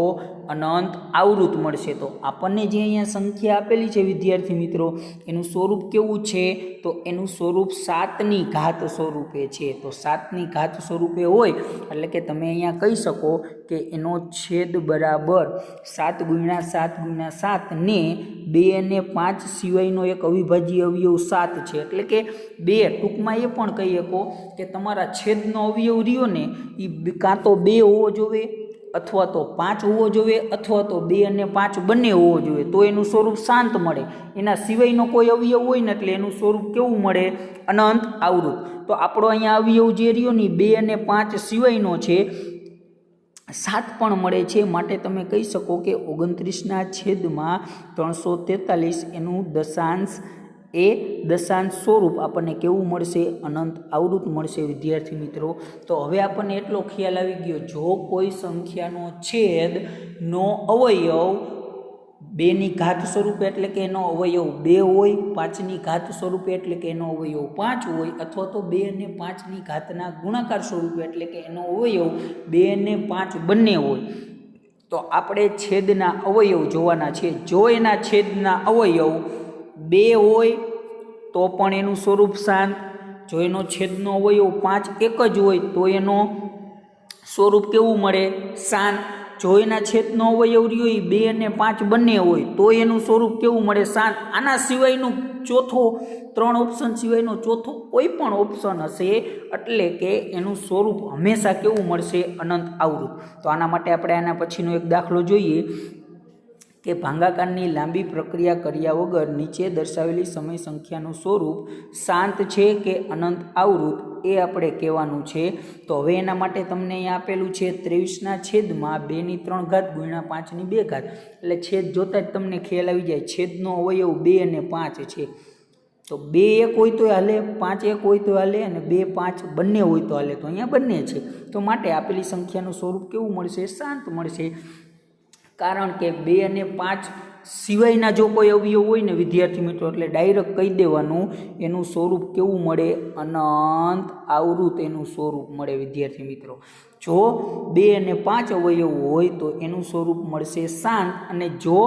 અનંત આવૃત મળશે. તો આપણને જે અહીંયા સંખ્યા આપેલી છે વિદ્યાર્થી મિત્રો એનું સ્વરૂપ કેવું છે? તો એનું સ્વરૂપ 7ની ઘાત સ્વરૂપે છે. તો 7ની ઘાત સ્વરૂપે હોય એટલે કે તમે અહીંયા કહી શકો કે એનો છેદ બરાબર 7 × 7 × 7 ને 2 અને 5 સિવાયનો એક અવિભાજ્ય અવયવ 7 છે. એટલે કે 2 ટૂંકમાં એ પણ કહી શકો કે તમારા છેદનો અવયવ રહ્યો ને એ કાં તો 2 હોવો જોઈએ, અથવા તો 5 હોવો જોઈએ, અથવા તો 2 અને 5 બંને હોવો જોઈએ. તો એનું સ્વરૂપ શાંત મળે. એના સિવાયનો કોઈ અવયવ હોય ને એટલે એનું સ્વરૂપ કેવું મળે? અનંત આવૃત. તો આપણો અહીંયા અવયવ જે રહ્યો ને 2 અને 5 સિવાયનો છે, 7 પણ મળે છે. માટે તમે કહી શકો કે 29/343 એનું દશાંશ એ દશાંશ સ્વરૂપ આપણને કેવું મળશે? અનંત આવૃત મળશે વિદ્યાર્થી મિત્રો. તો હવે આપણને એટલો ખ્યાલ આવી ગયો, જો કોઈ સંખ્યાનો છેદનો અવયવ 2ની ઘાત સ્વરૂપે એટલે કે એનો અવયવ 2 હોય, 5ની ઘાત સ્વરૂપે એટલે કે એનો અવયવ 5 હોય, અથવા તો 2 અને 5ની ઘાતના ગુણાકાર સ્વરૂપે એટલે કે એનો અવયવ 2 અને 5 બંને હોય, તો આપણે છેદના અવયવ જોવાના છે. જો એના છેદના અવયવ 2 હોય તો પણ એનું સ્વરૂપ શાંત. જો એનો છેદનો અવયવ 5 એક જ હોય તો એનો સ્વરૂપ કેવું મળે? શાંત. જો એના છેદનો અવયવ રહ્યો એ 2 અને 5 બંને હોય તો એનું સ્વરૂપ કેવું મળે? શાંત. આના સિવાયનું ચોથો 3 ઓપ્શન સિવાયનો ચોથો કોઈ પણ ઓપ્શન હશે એટલે કે એનું સ્વરૂપ હંમેશા કેવું મળશે? અનંત આવૃત. તો આના માટે આપણે આના પછીનો એક દાખલો જોઈએ કે ભાગાકારની લાંબી પ્રક્રિયા કર્યા વગર નીચે દર્શાવેલી સમય સંખ્યાનું સ્વરૂપ શાંત છે કે અનંત આવૃત એ આપણે કહેવાનું છે. તો હવે એના માટે તમને અહીંયા આપેલું છે 23/2 × 5/2 એટલે છેદ જોતા જ તમને ખ્યાલ આવી જાય. છેદનો અવયવ 2 અને 5 છે. તો 2 એક હોય તો હાલે, 5 એક હોય તો હાલે, અને 2 5 બંને હોય તો હાલે. તો અહીંયા બંને છે. તો માટે આપેલી સંખ્યાનું સ્વરૂપ કેવું મળશે? શાંત મળશે. કારણ કે 2 અને 5 સિવાયના જો કોઈ અવયવ હોય ને વિદ્યાર્થી મિત્રો એટલે ડાયરેક્ટ કહી દેવાનું એનું સ્વરૂપ કેવું મળે? અનંત આવૃત એનું સ્વરૂપ મળે વિદ્યાર્થી મિત્રો. જો 2 અને 5 અવયવ હોય તો એનું સ્વરૂપ મળશે શાંત, અને જો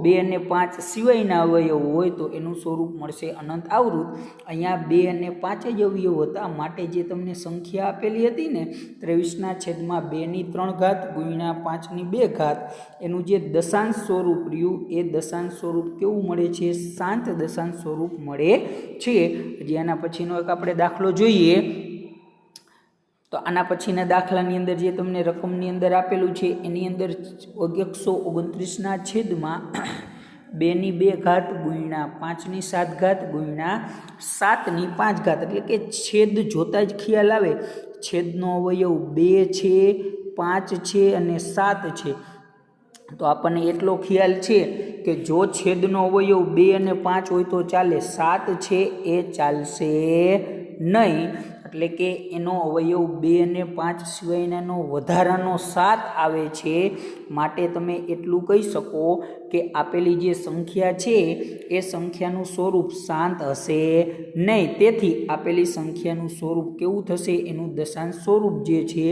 2 અને 5 સિવાયના અવયવ હોય તો એનું સ્વરૂપ મળશે અનંત આવૃત. અહીંયા 2 અને 5 જ અવયવ હતા, માટે જે તમને સંખ્યા આપેલી હતી ને 23/2 × 5/2 એનું જે દશાંશ સ્વરૂપ રહ્યું એ દશાંશ સ્વરૂપ કેવું મળે છે? શાંત દશાંશ સ્વરૂપ મળે છે. હજી આના પછીનો એક આપણે દાખલો જોઈએ. તો આના પછીના દાખલાની અંદર જે તમને રકમની અંદર આપેલું છે એની અંદર 129/2 × 5/7 × 7/5 એટલે કે છેદ જોતા જ ખ્યાલ આવે છેદનો અવયવ 2 છે, 5 છે અને 7 છે. તો આપણને એટલો ખ્યાલ છે કે જો છેદનો અવયવ 2 અને 5 હોય તો ચાલે, 7 છે એ ચાલશે નહીં. એટલે કે એનો અવયવ 2 અને 5 સિવાયનાનો વધારાનો 7 આવે છે। માટે તમે એટલું કહી શકો કે આપેલી જે સંખ્યા છે એ સંખ્યાનું સ્વરૂપ શાંત હશે નહીં। તેથી આપેલી સંખ્યાનું સ્વરૂપ કેવું થશે? એનું દશાંશ સ્વરૂપ જે છે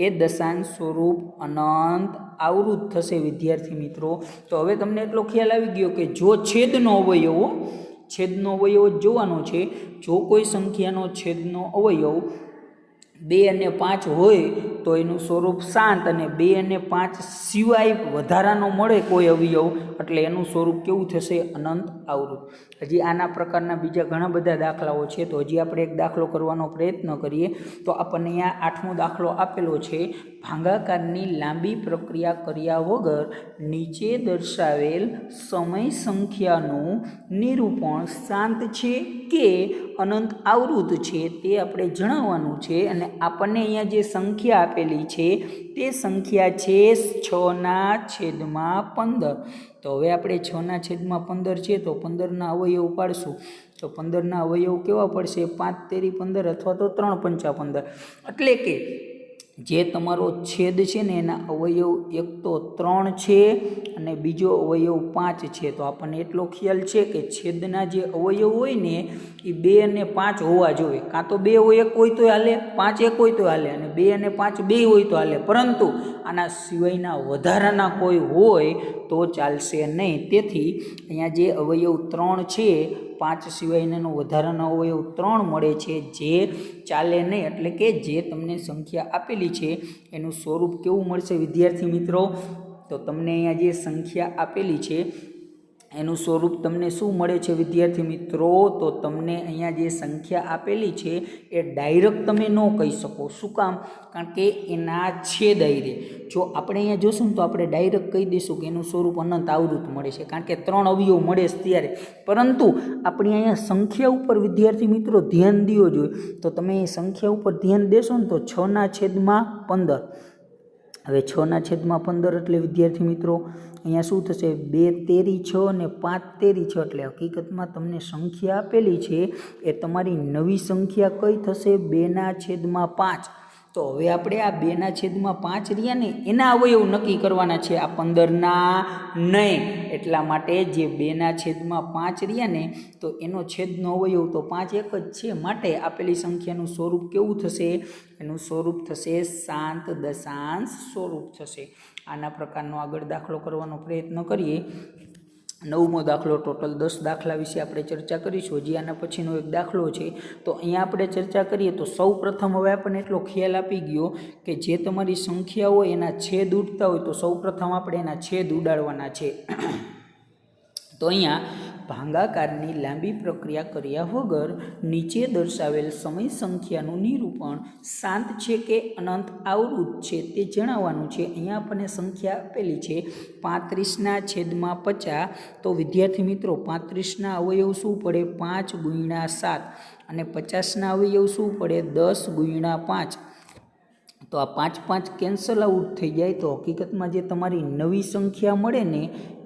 એ દશાંશ સ્વરૂપ અનંત આવૃત થશે વિદ્યાર્થી મિત્રો। તો હવે તમને એટલો ખ્યાલ આવી ગયો કે જો છેદનો અવયવ જોવાનો છે। જો કોઈ સંખ્યાનો છેદનો અવયવ 2 અને 5 હોય તો એનું સ્વરૂપ શાંત, અને 2 અને 5 સિવાય વધારાનો મળે કોઈ અવયવ એટલે એનું સ્વરૂપ કેવું થશે? અનંત આવૃત। હજી આના પ્રકારના બીજા ઘણા બધા દાખલાઓ છે, તો હજી આપણે એક દાખલો કરવાનો પ્રયત્ન કરીએ। તો આપણને અહીંયા 8મો દાખલો આપેલો છે। ભાગાકારની લાંબી પ્રક્રિયા કર્યા વગર નીચે દર્શાવેલ સમય સંખ્યાનું નિરૂપણ શાંત છે કે અનંત આવૃત છે તે આપણે જણાવવાનું છે। અને આપણને અહીંયા જે સંખ્યા આપેલી છે તે સંખ્યા છે 6/15। તો હવે આપણે 6/15 છે તો 15ના અવયવ પાડશું તો 15ના અવયવ કેવા પડશે? 5 તેરી 15 અથવા તો 3 પંચા 15। એટલે કે જે તમારો છેદ છે ને એના અવયવ એક તો 3 છે અને બીજો અવયવ 5 છે। તો આપણને એટલો ખ્યાલ છે કે છેદના જે અવયવ હોય ને એ 2 અને 5 હોવા જોઈએ। કાં તો 2 હોય 1 હોય તો હાલે, 5 1 હોય તો હાલે, અને 2 અને 5 2 હોય તો હાલે, પરંતુ આના સિવાયના વધારાના કોઈ હોય તો ચાલશે નહીં। તેથી અહીંયા જે અવયવ 3 છે, 5 સિવાયનો વધારાનો અવયવ 3 મળે છે, જે ચાલે નહીં। એટલે કે જે તમને સંખ્યા આપેલી છે એનું સ્વરૂપ કેવું મળશે વિદ્યાર્થી મિત્રો? તો તમને અહીંયા જે સંખ્યા આપેલી છે એનું સ્વરૂપ તમને શું મળે છે વિદ્યાર્થી મિત્રો? તો તમને અહીંયા જે સંખ્યા આપેલી છે એ ડાયરેક્ટ તમે ન કહી શકો। શું કામ? કારણ કે એના છેદ આયરે જો આપણે અહીંયા જોશું ને તો આપણે ડાયરેક્ટ કહી દઈશું કે એનું સ્વરૂપ અનંત આવૃત મળે છે, કારણ કે 3 અવયવ મળે છે ત્યારે। પરંતુ આપણે અહીંયા સંખ્યા ઉપર વિદ્યાર્થી મિત્રો ધ્યાન દો જોઈએ। તો તમે સંખ્યા ઉપર ધ્યાન દેશો ને તો 6/15। હવે 6/15 એટલે વિદ્યાર્થી મિત્રો અહીંયા શું થશે? 2 તેરી 6 અને 5 તેરી 6। એટલે હકીકતમાં તમને સંખ્યા આપેલી છે એ તમારી નવી સંખ્યા કઈ થશે? 2/5। તો હવે આપણે આ 2/5 રહ્યા ને એના અવયવ નક્કી કરવાના છે, આ 15ના નહીં। એટલા માટે જે 2/5 રહ્યા ને તો એનો છેદનો અવયવ તો 5 એક જ છે। માટે આપેલી સંખ્યાનું સ્વરૂપ કેવું થશે? એનું સ્વરૂપ થશે શાંત દશાંશ સ્વરૂપ થશે। આના પ્રકારનો આગળ દાખલો કરવાનો પ્રયત્ન કરીએ। 9મો દાખલો, ટોટલ 10 દાખલા વિશે આપણે ચર્ચા કરીશું। હજી આના પછીનો એક દાખલો છે, તો અહીંયા આપણે ચર્ચા કરીએ તો સૌ પ્રથમ હવે આપણને એટલો ખ્યાલ આપી ગયો કે જે તમારી સંખ્યા હોય એના છેદ ઉડતા હોય તો સૌ પ્રથમ આપણે એના છેદ ઉડાડવાના છે। તો અહીંયા ભાગાકારની લાંબી પ્રક્રિયા કર્યા વગર નીચે દર્શાવેલ સમય સંખ્યાનું નિરૂપણ શાંત છે કે અનંત આવૃત છે તે જણાવવાનું છે। અહીંયા આપણને સંખ્યા આપેલી છે 35/50। તો વિદ્યાર્થી મિત્રો 35ના અવયવ શું પડે? 5 × 7, અને 50ના અવયવ શું પડે? 10 × 5। તો આ 5 5 કેન્સલ આઉટ થઈ જાય। તો હકીકતમાં જે તમારી નવી સંખ્યા મળે ને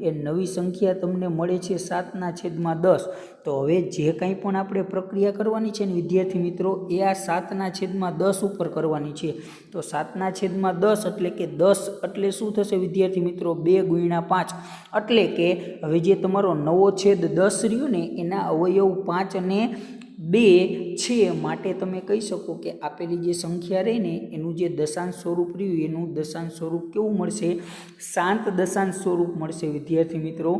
એ નવી સંખ્યા તમને મળે છે 7/10। તો હવે જે કંઈ પણ આપણે પ્રક્રિયા કરવાની છે ને વિદ્યાર્થી મિત્રો એ આ 7/10 ઉપર કરવાની છે। તો 7/10 એટલે કે 10 એટલે શું થશે વિદ્યાર્થી મિત્રો? 2 × 5। એટલે કે હવે જે તમારો નવો છેદ 10 રહ્યો ને એના અવયવ 5 અને 2 છે। માટે તમે કહી શકો કે આપેલી જે સંખ્યા રહી ને એનું જે દશાંશ સ્વરૂપ રહ્યું એનું દશાંશ સ્વરૂપ કેવું મળશે? શાંત દશાંશ સ્વરૂપ મળશે વિદ્યાર્થી મિત્રો।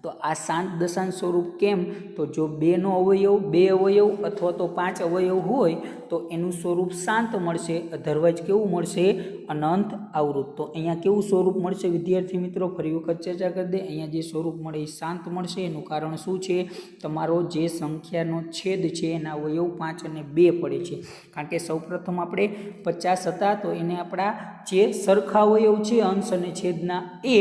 તો આ શાંત દશાંશ સ્વરૂપ કેમ? તો જો 2નો અવયવ 2 અવયવ અથવા તો 5 અવયવ હોય તો એનું સ્વરૂપ શાંત મળશે, અધરવાઇઝ કેવું મળશે? અનંત આવૃત। તો અહીંયા કેવું સ્વરૂપ મળશે વિદ્યાર્થી મિત્રો? ફરી વખત ચર્ચા કરી દે। અહીંયા જે સ્વરૂપ મળે એ શાંત મળશે। એનું કારણ શું છે? તમારો જે સંખ્યાનો છેદ છે એના અવયવ 5 અને 2 પડે છે। કારણ કે સૌપ્રથમ આપણે 50 હતા તો એને આપણા જે સરખા અવયવ છે અંશ અને છેદના એ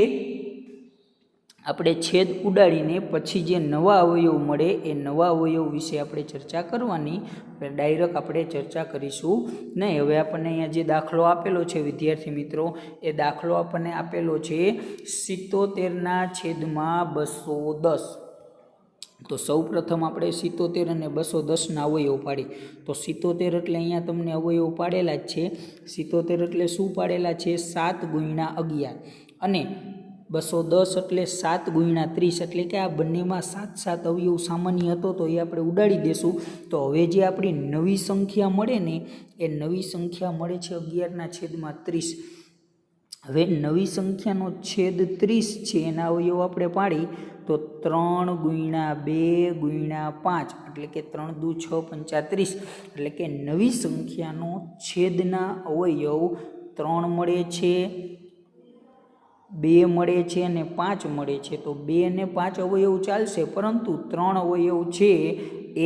આપણે છેદ ઉડાડીને પછી જે નવા અવયવ મળે એ નવા અવયવ વિશે આપણે ચર્ચા કરવાની, ડાયરેક્ટ આપણે ચર્ચા કરીશું નહીં। હવે આપણને અહીંયા જે દાખલો આપેલો છે વિદ્યાર્થી મિત્રો એ દાખલો આપણને આપેલો છે 77/210। તો સૌ પ્રથમ આપણે 77 અને 210ના અવયવ પાડી. તો 77 એટલે અહીંયા તમને અવયવ પાડેલા જ છે. 77 એટલે શું પાડેલા છે? 7 × 11 અને 210 એટલે 7 × 30 એટલે કે આ બંનેમાં 7 અવયવ સામાન્ય હતો તો એ આપણે ઉડાડી દેશું. તો હવે જે આપણી નવી સંખ્યા મળે ને એ નવી સંખ્યા મળે છે 11/30. હવે નવી સંખ્યાનો છેદ 30 છે એના અવયવ આપણે પાડી તો 3 × 2 × 5 એટલે કે 3 દુ 6 35 એટલે કે નવી સંખ્યાનો છેદના અવયવ 3 મળે છે, 2 મળે છે અને 5 મળે છે. તો 2 અને 5 અવયવ ચાલશે પરંતુ 3 અવયવ છે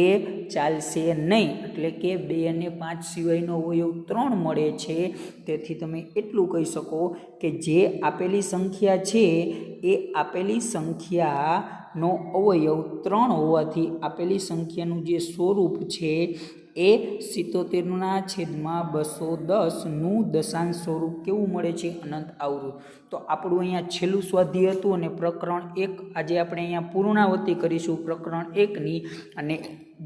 એ ચાલશે નહીં. એટલે કે 2 અને 5 સિવાયનો અવયવ 3 મળે છે. તેથી તમે એટલું કહી શકો કે જે આપેલી સંખ્યા છે એ આપેલી સંખ્યાનો અવયવ 3 હોવાથી આપેલી સંખ્યાનું જે સ્વરૂપ છે એ 77/210નું દશાંશ સ્વરૂપ કેવું મળે છે? અનંત આવૃત. તો આપણું અહીંયા છેલ્લું સ્વાધ્યાય હતું અને પ્રકરણ 1 આજે આપણે અહીંયા પૂર્ણાવૃત્તિ કરીશું પ્રકરણ 1ની. અને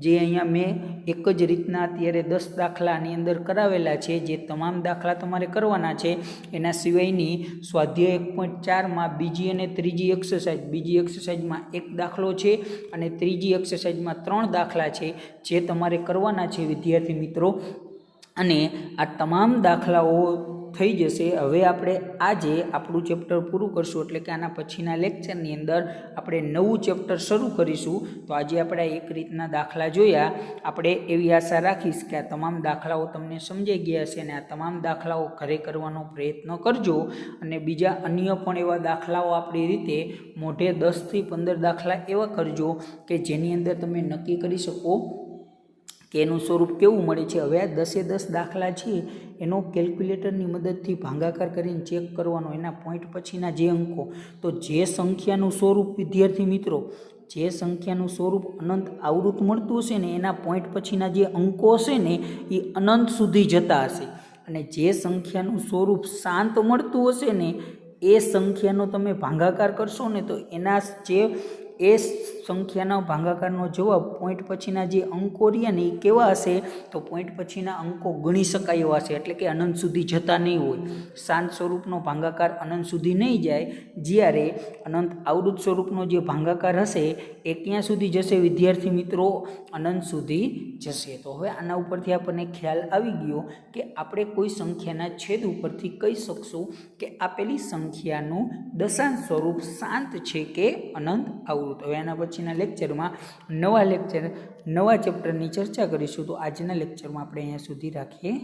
જે અહીંયા મેં એક જ રીતના અત્યારે 10 દાખલાની અંદર કરાવેલા છે, જે તમામ દાખલા તમારે કરવાના છે. એના સિવાયની સ્વાધ્યાય 1.4માં બીજી અને ત્રીજી એક્સરસાઇઝ, બીજી એક્સરસાઇઝમાં 1 દાખલો છે અને ત્રીજી એક્સરસાઇઝમાં 3 દાખલા છે જે તમારે કરવાના છે વિદ્યાર્થી મિત્રો. અને આ તમામ દાખલાઓ થઈ જશે. હવે આપણે આજે આપણું ચેપ્ટર પૂરું કરશું એટલે કે આના પછીના લેક્ચરની અંદર આપણે નવું ચેપ્ટર શરૂ કરીશું. તો આજે આપણે એક રીતના દાખલા જોયા. આપણે એવી આશા રાખીશ કે આ તમામ દાખલાઓ તમને સમજાઈ ગયા હશે અને આ તમામ દાખલાઓ ઘરે કરવાનો પ્રયત્ન કરજો. અને બીજા અન્ય પણ એવા દાખલાઓ આપણી રીતે મોઢે 10 થી 15 દાખલા એવા કરજો કે જેની અંદર તમે નક્કી કરી શકો કે એનું સ્વરૂપ કેવું મળે છે. હવે આ 10 દાખલા છે એનો કેલ્ક્યુલેટરની મદદથી ભાગાકાર કરીને ચેક કરવાનો, એના પોઈન્ટ પછીના જે અંકો. તો જે સંખ્યાનું સ્વરૂપ વિદ્યાર્થી મિત્રો, જે સંખ્યાનું સ્વરૂપ અનંત આવૃત મળતું હશે ને એના પોઈન્ટ પછીના જે અંકો હશે ને એ અનંત સુધી જતા હશે. અને જે સંખ્યાનું સ્વરૂપ શાંત મળતું હશે ને એ સંખ્યાનો તમે ભાગાકાર કરશો ને તો એના જે એ સંખ્યાના ભાગાકારનો જવાબ પોઈન્ટ પછીના જે અંકો રહ્યા ને એ કેવા હશે? તો પોઈન્ટ પછીના અંકો ગણી શકાય એવા હશે. એટલે કે અનંત સુધી જતા નહીં હોય. શાંત સ્વરૂપનો ભાગાકાર અનંત સુધી નહીં જાય, જ્યારે અનંત આવૃત સ્વરૂપનો જે ભાગાકાર હશે એ ક્યાં સુધી જશે વિદ્યાર્થી મિત્રો? અનંત સુધી જશે. તો હવે આના ઉપરથી આપણને ખ્યાલ આવી ગયો કે આપણે કોઈ સંખ્યાના છેદ ઉપરથી કહી શકશું કે આપેલી સંખ્યાનું દશાંશ સ્વરૂપ શાંત છે કે અનંત આવૃત. હવે આના પછીના લેક્ચરમાં નવા ચેપ્ટરની ચર્ચા કરીશું. તો આજના લેક્ચરમાં આપણે અહીંયા સુધી રાખીએ.